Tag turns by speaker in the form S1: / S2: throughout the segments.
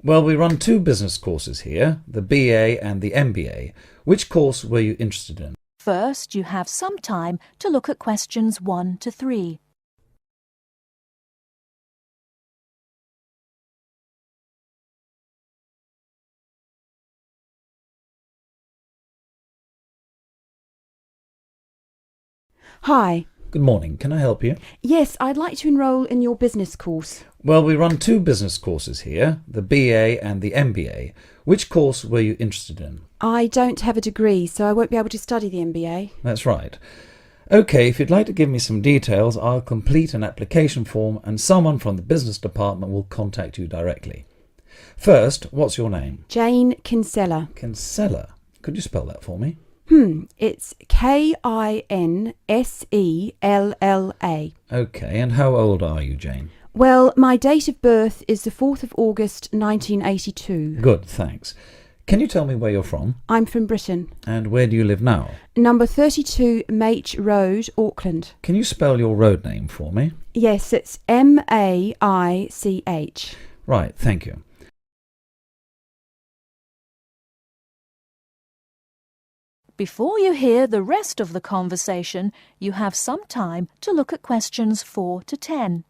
S1: Well, we run two business courses here, the BA and the MBA. Which course were you interested in?
S2: First, you have some time to look at questions 1 to 3.
S3: Hi.
S1: Good morning. Can I help you?
S3: Yes, I'd like to enrol in your business course.
S1: Well, we run two business courses here, the BA and the MBA. Which course were you interested in?
S3: I don't have a degree, so I won't be able to study the MBA.
S1: That's right. OK, if you'd like to give me some details, I'll complete an application form and someone from the business department will contact you directly. First, what's your name?
S3: Jane Kinsella.
S1: Kinsella. Could you spell that for me?
S3: It's Kinsella.
S1: OK, and how old are you, Jane?
S3: Well, my date of birth is the 4th of August 1982.
S1: Good, thanks. Can you tell me where you're from?
S3: I'm from Britain.
S1: And where do you live now?
S3: Number 32 Mach Road, Auckland.
S1: Can you spell your road name for me?
S3: Yes, it's Maich.
S1: Right, thank you.
S2: Before you hear the rest of the conversation, you have some time to look at questions 4 to 10.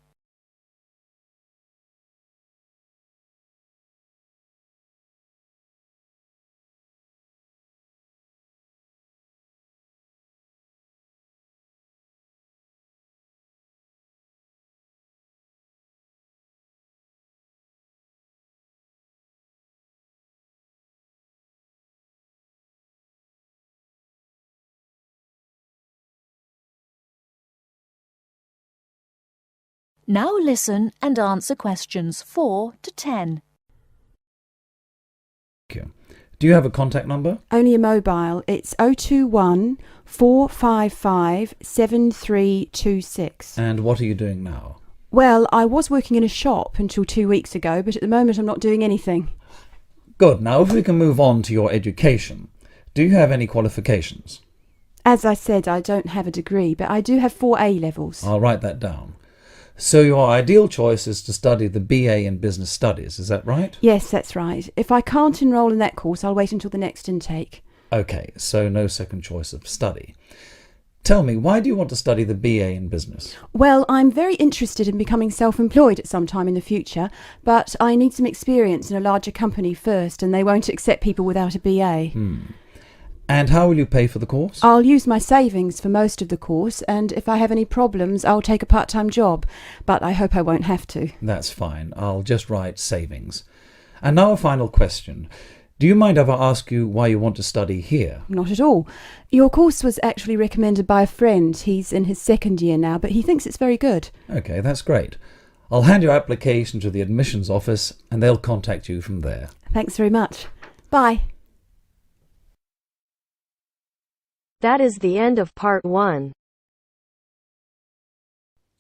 S2: Now listen and answer questions 4 to 10.
S1: Thank you. Do you have a contact number?
S3: Only a mobile. It's 021 455 7326.
S1: And what are you doing now?
S3: Well, I was working in a shop until 2 weeks ago, but at the moment I'm not doing anything.
S1: Good. Now, if we can move on to your education. Do you have any qualifications?
S3: As I said, I don't have a degree, but I do have 4 A levels.
S1: I'll write that down. So your ideal choice is to study the BA in Business Studies, is that right?
S3: Yes, that's right. If I can't enrol in that course, I'll wait until the next intake.
S1: OK, so no second choice of study. Tell me, why do you want to study the BA in Business?
S3: Well, I'm very interested in becoming self-employed at some time in the future, but I need some experience in a larger company first, and they won't accept people without a BA.
S1: And how will you pay for the course?
S3: I'll use my savings for most of the course, and if I have any problems, I'll take a part-time job, but I hope I won't have to.
S1: That's fine. I'll just write savings. And now a final question. Do you mind if I ask you why you want to study here?
S3: Not at all. Your course was actually recommended by a friend. He's in his 2nd year now, but he thinks it's very good.
S1: OK, that's great. I'll hand your application to the admissions office and they'll contact you from there.
S3: Thanks very much. Bye.
S4: That is the end of part 1.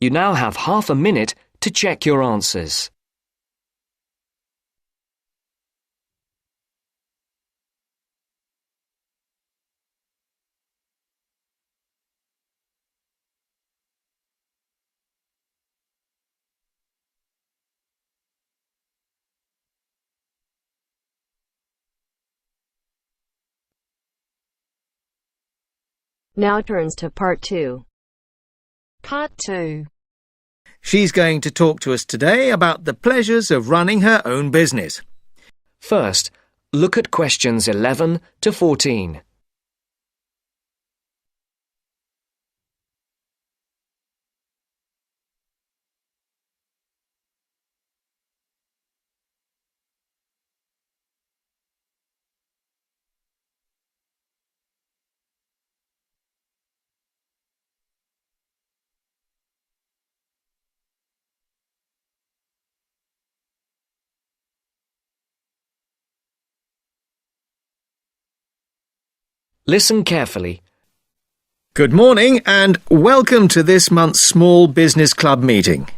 S5: You now have half a minute to check your answers.
S4: Now turns to part 2.
S6: Part 2.
S7: She's going to talk to us today about the pleasures of running her own business.
S5: First, look at questions 11 to 14. Listen carefully.
S7: Good morning and welcome to this month's Small Business Club meeting.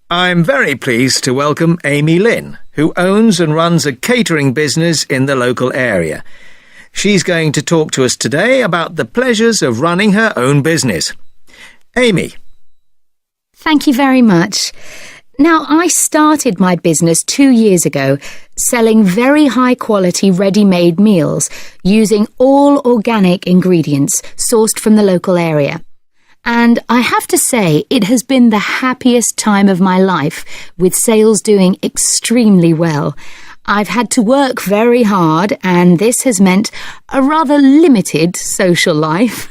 S7: I'm very pleased to welcome Amy Lynn, who owns and runs a catering business in the local area. She's going to talk to us today about the pleasures of running her own business. Amy.
S8: Thank you very much. Now, I started my business 2 years ago, selling very high-quality ready-made meals using all organic ingredients sourced from the local area. And I have to say, it has been the happiest time of my life, with sales doing extremely well. I've had to work very hard, and this has meant a rather limited social life.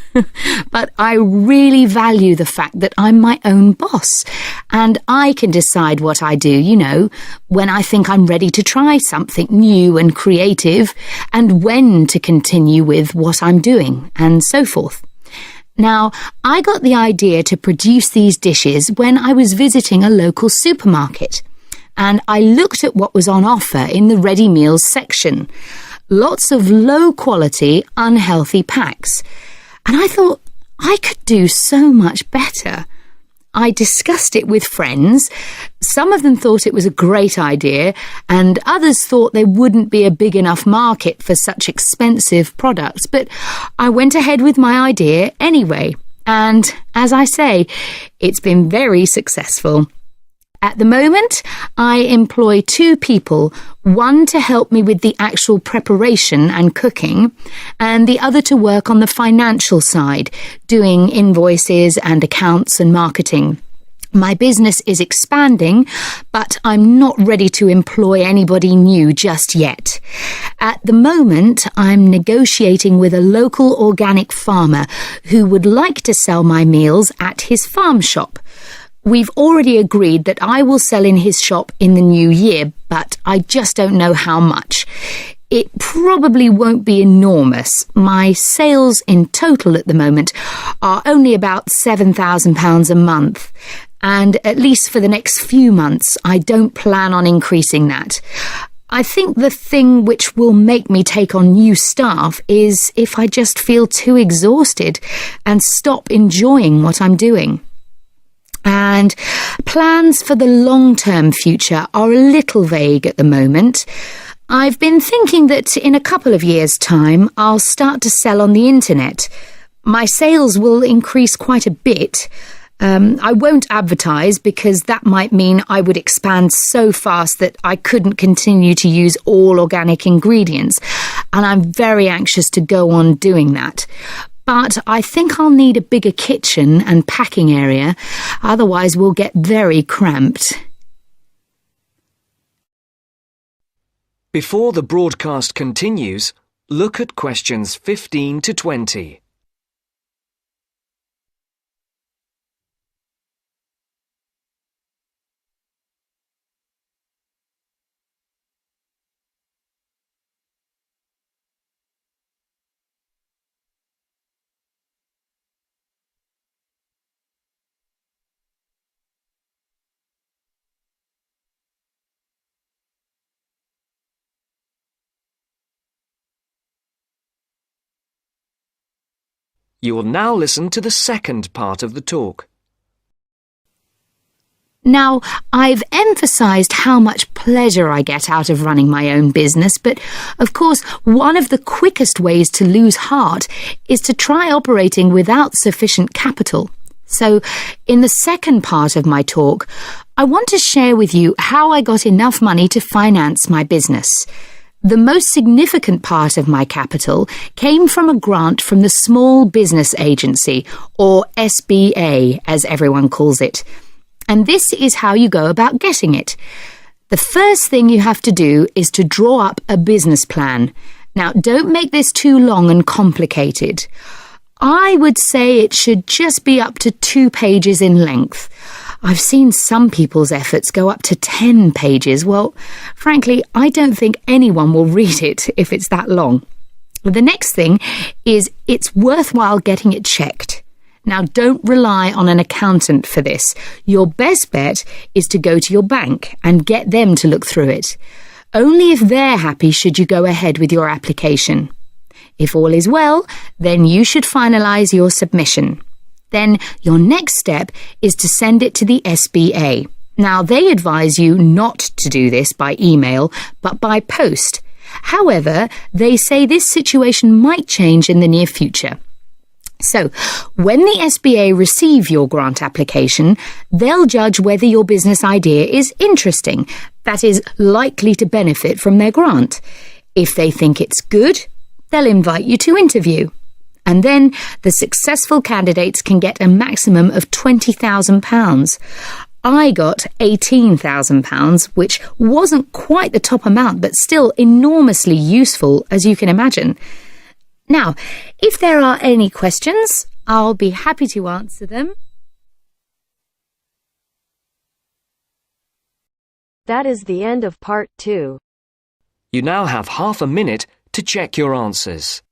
S8: But I really value the fact that I'm my own boss, and I can decide what I do, when I think I'm ready to try something new and creative, and when to continue with what I'm doing, and so forth. Now, I got the idea to produce these dishes when I was visiting a local supermarket, and I looked at what was on offer in the ready meals section. Lots of low-quality, unhealthy packs. And I thought, I could do so much better. I discussed it with friends. Some of them thought it was a great idea, and others thought there wouldn't be a big enough market for such expensive products. But I went ahead with my idea anyway. And as I say, it's been very successful. At the moment, I employ 2 people, one to help me with the actual preparation and cooking, and the other to work on the financial side, doing invoices and accounts and marketing. My business is expanding, but I'm not ready to employ anybody new just yet. At the moment, I'm negotiating with a local organic farmer who would like to sell my meals at his farm shop. We've already agreed that I will sell in his shop in the new year, but I just don't know how much. It probably won't be enormous. My sales in total at the moment are only about £7,000 a month, and at least for the next few months, I don't plan on increasing that. I think the thing which will make me take on new staff is if I just feel too exhausted and stop enjoying what I'm doing. And plans for the long-term future are a little vague at the moment. I've been thinking that in a couple of years' time, I'll start to sell on the internet. My sales will increase quite a bit. I won't advertise because that might mean I would expand so fast that I couldn't continue to use all organic ingredients, and I'm very anxious to go on doing that. But I think I'll need a bigger kitchen and packing area, otherwise we'll get very cramped.
S5: Before the broadcast continues, look at questions 15 to 20. You will now listen to the second part of the talk.
S8: Now, I've emphasised how much pleasure I get out of running my own business, but of course, one of the quickest ways to lose heart is to try operating without sufficient capital. So, in the second part of my talk, I want to share with you how I got enough money to finance my business. The most significant part of my capital came from a grant from the Small Business Agency, or SBA, as everyone calls it. And this is how you go about getting it. The first thing you have to do is to draw up a business plan. Now, don't make this too long and complicated. I would say it should just be up to 2 pages in length. I've seen some people's efforts go up to 10 pages. Well, frankly, I don't think anyone will read it if it's that long. The next thing is it's worthwhile getting it checked. Now, don't rely on an accountant for this. Your best bet is to go to your bank and get them to look through it. Only if they're happy should you go ahead with your application. If all is well, then you should finalise your submission. Then your next step is to send it to the SBA. Now, they advise you not to do this by email, but by post. However, they say this situation might change in the near future. So, when the SBA receive your grant application, they'll judge whether your business idea is interesting, that is, likely to benefit from their grant. If they think it's good, they'll invite you to interview. And then the successful candidates can get a maximum of £20,000. I got £18,000, which wasn't quite the top amount, but still enormously useful, as you can imagine. Now, if there are any questions, I'll be happy to answer them.
S4: That is the end of part 2.
S5: You now have half a minute to check your answers.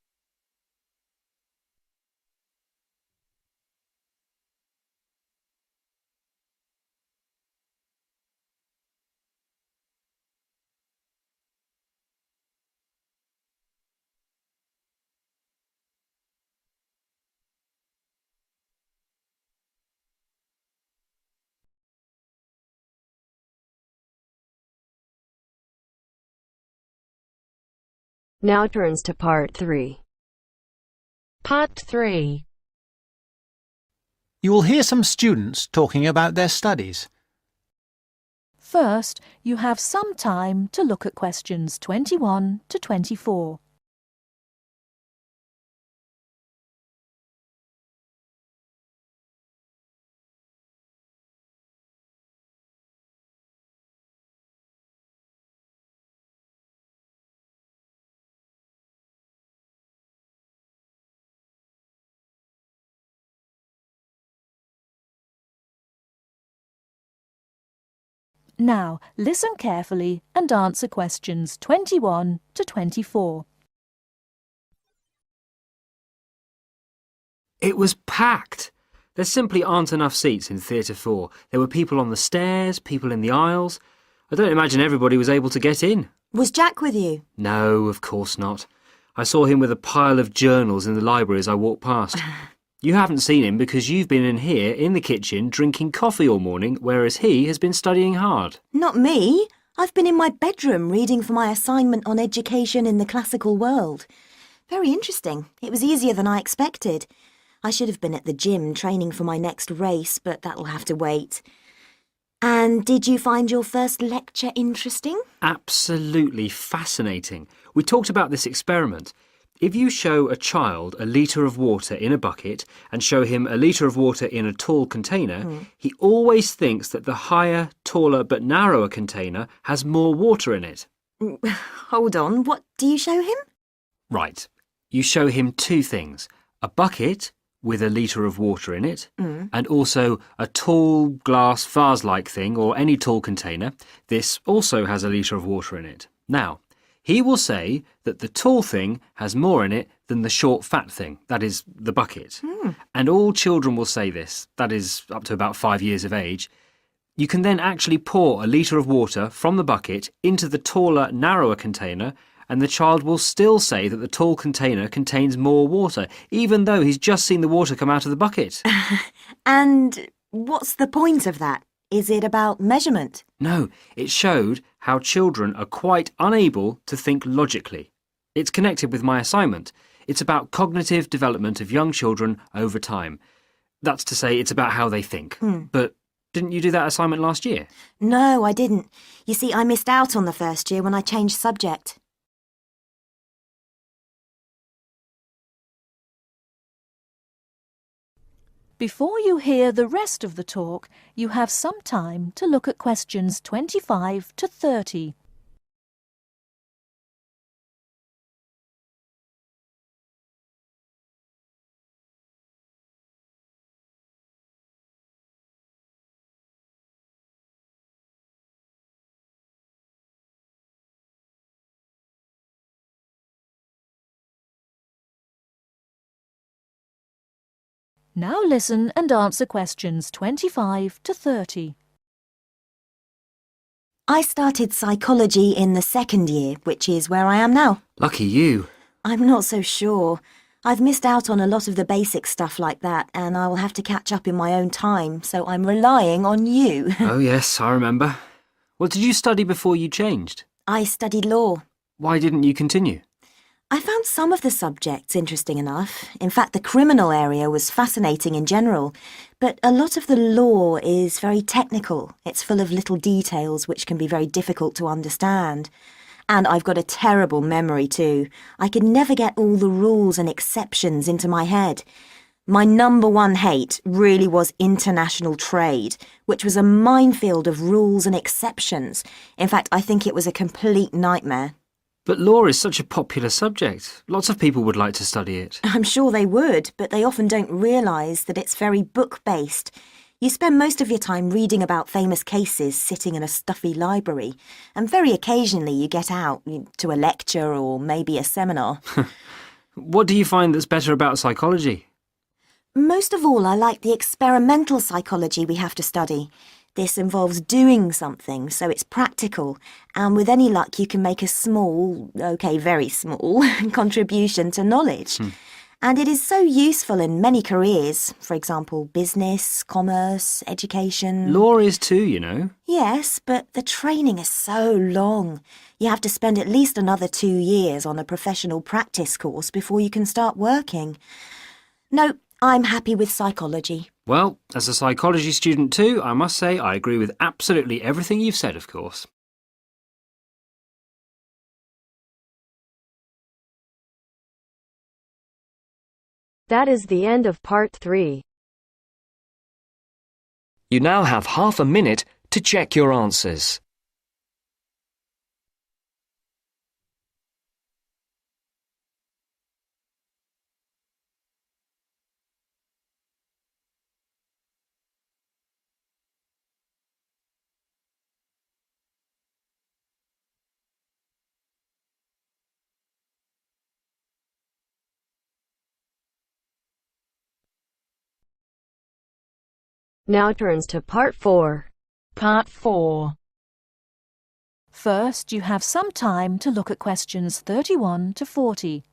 S4: Now turns to part 3.
S6: Part 3.
S9: You will hear some students talking about their studies.
S2: First, you have some time to look at questions 21 to 24. Now, listen carefully and answer questions 21 to 24.
S10: It was packed. There simply aren't enough seats in Theatre 4. There were people on the stairs, people in the aisles. I don't imagine everybody was able to get in.
S11: Was Jack with you?
S10: No, of course not. I saw him with a pile of journals in the library as I walked past. You haven't seen him because you've been in here in the kitchen drinking coffee all morning, whereas he has been studying hard.
S11: Not me. I've been in my bedroom reading for my assignment on education in the classical world. Very interesting. It was easier than I expected. I should have been at the gym training for my next race, but that'll have to wait. And did you find your first lecture interesting?
S10: Absolutely fascinating. We talked about this experiment. If you show a child a litre of water in a bucket and show him a litre of water in a tall container, he always thinks that the higher, taller but narrower container has more water in it.
S11: Hold on, what do you show him?
S10: Right. You show him two things. A bucket with a litre of water in it, and also a tall glass vase-like thing or any tall container. This also has a litre of water in it. Now, he will say that the tall thing has more in it than the short fat thing, that is, the bucket. And all children will say this, that is, up to about 5 years of age. You can then actually pour a litre of water from the bucket into the taller, narrower container, and the child will still say that the tall container contains more water, even though he's just seen the water come out of the bucket.
S11: And what's the point of that? Is it about measurement?
S10: No, it showed how children are quite unable to think logically. It's connected with my assignment. It's about cognitive development of young children over time. That's to say, it's about how they think. But didn't you do that assignment last year?
S11: No, I didn't. You see, I missed out on the first year when I changed subject.
S2: Before you hear the rest of the talk, you have some time to look at questions 25 to 30. Now listen and answer questions 25 to 30.
S11: I started psychology in the second year, which is where I am now.
S10: Lucky you.
S11: I'm not so sure. I've missed out on a lot of the basic stuff like that, and I will have to catch up in my own time, so I'm relying on you.
S10: Oh yes, I remember. What did you study before you changed?
S11: I studied law.
S10: Why didn't you continue?
S11: I found some of the subjects interesting enough. In fact, the criminal area was fascinating in general, but a lot of the law is very technical. It's full of little details which can be very difficult to understand. And I've got a terrible memory too. I could never get all the rules and exceptions into my head. My number one hate really was international trade, which was a minefield of rules and exceptions. In fact, I think it was a complete nightmare.
S10: But law is such a popular subject. Lots of people would like to study it.
S11: I'm sure they would, but they often don't realise that it's very book-based. You spend most of your time reading about famous cases sitting in a stuffy library, and very occasionally you get out to a lecture or maybe a seminar.
S10: What do you find that's better about psychology?
S11: Most of all, I like the experimental psychology we have to study. This involves doing something, so it's practical, and with any luck you can make a small, okay, very small, contribution to knowledge. And it is so useful in many careers, for example, business, commerce, education.
S10: Law is too, you know.
S11: Yes, but the training is so long. You have to spend at least another 2 years on a professional practice course before you can start working. No, I'm happy with psychology.
S10: Well, as a psychology student too, I must say I agree with absolutely everything you've said, of course.
S4: That is the end of part 3.
S5: You now have half a minute to check your answers.
S4: Now turns to part 4.
S6: Part 4.
S2: First, you have some time to look at questions 31 to 40.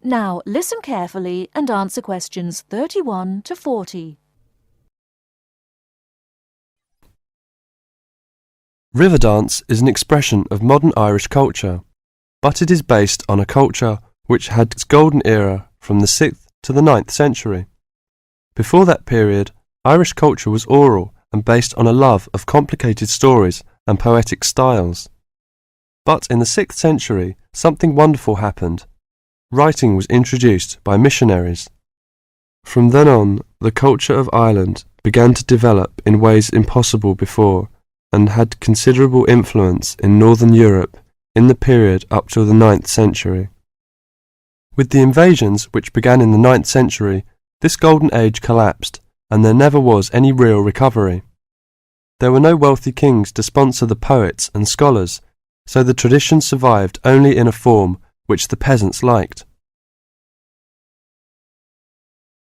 S2: Now listen carefully and answer questions 31 to 40.
S12: River dance is an expression of modern Irish culture, but it is based on a culture which had its golden era from the 6th to the 9th century. Before that period, Irish culture was oral and based on a love of complicated stories and poetic styles. But in the 6th century, something wonderful happened. Writing was introduced by missionaries. From then on, the culture of Ireland began to develop in ways impossible before and had considerable influence in Northern Europe in the period up to the 9th century. With the invasions which began in the 9th century, this golden age collapsed and there never was any real recovery. There were no wealthy kings to sponsor the poets and scholars, so the tradition survived only in a form which the peasants liked.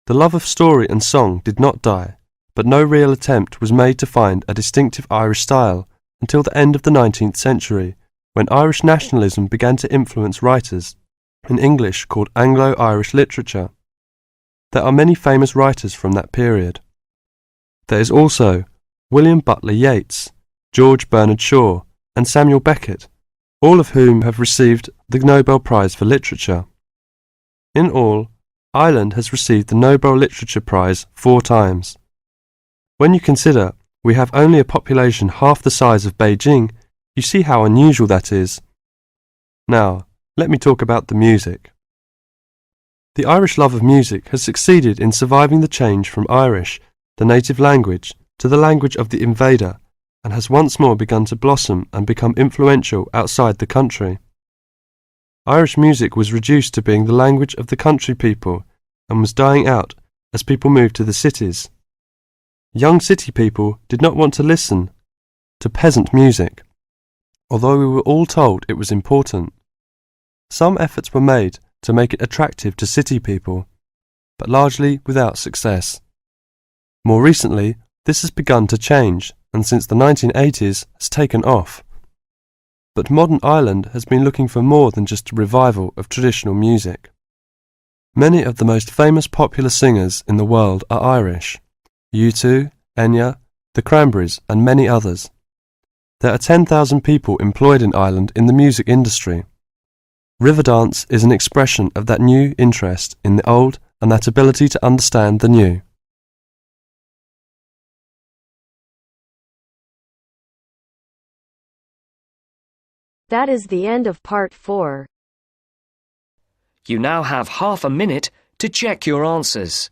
S12: The love of story and song did not die, but no real attempt was made to find a distinctive Irish style until the end of the 19th century, when Irish nationalism began to influence writers, in English called Anglo-Irish literature. There are many famous writers from that period. There is also William Butler Yeats, George Bernard Shaw, and Samuel Beckett, all of whom have received the Nobel Prize for Literature. In all, Ireland has received the Nobel Literature Prize 4 times. When you consider we have only a population half the size of Beijing, you see how unusual that is. Now, let me talk about the music. The Irish love of music has succeeded in surviving the change from Irish, the native language, to the language of the invader, and has once more begun to blossom and become influential outside the country. Irish music was reduced to being the language of the country people and was dying out as people moved to the cities. Young city people did not want to listen to peasant music, although we were all told it was important. Some efforts were made to make it attractive to city people, but largely without success. More recently, this has begun to change, and since the 1980s has taken off. But modern Ireland has been looking for more than just a revival of traditional music. Many of the most famous popular singers in the world are Irish: U2, Enya, the Cranberries, and many others. There are 10,000 people employed in Ireland in the music industry. Riverdance is an expression of that new interest in the old and that ability to understand the new.
S4: That is the end of part 4.
S5: You now have half a minute to check your answers.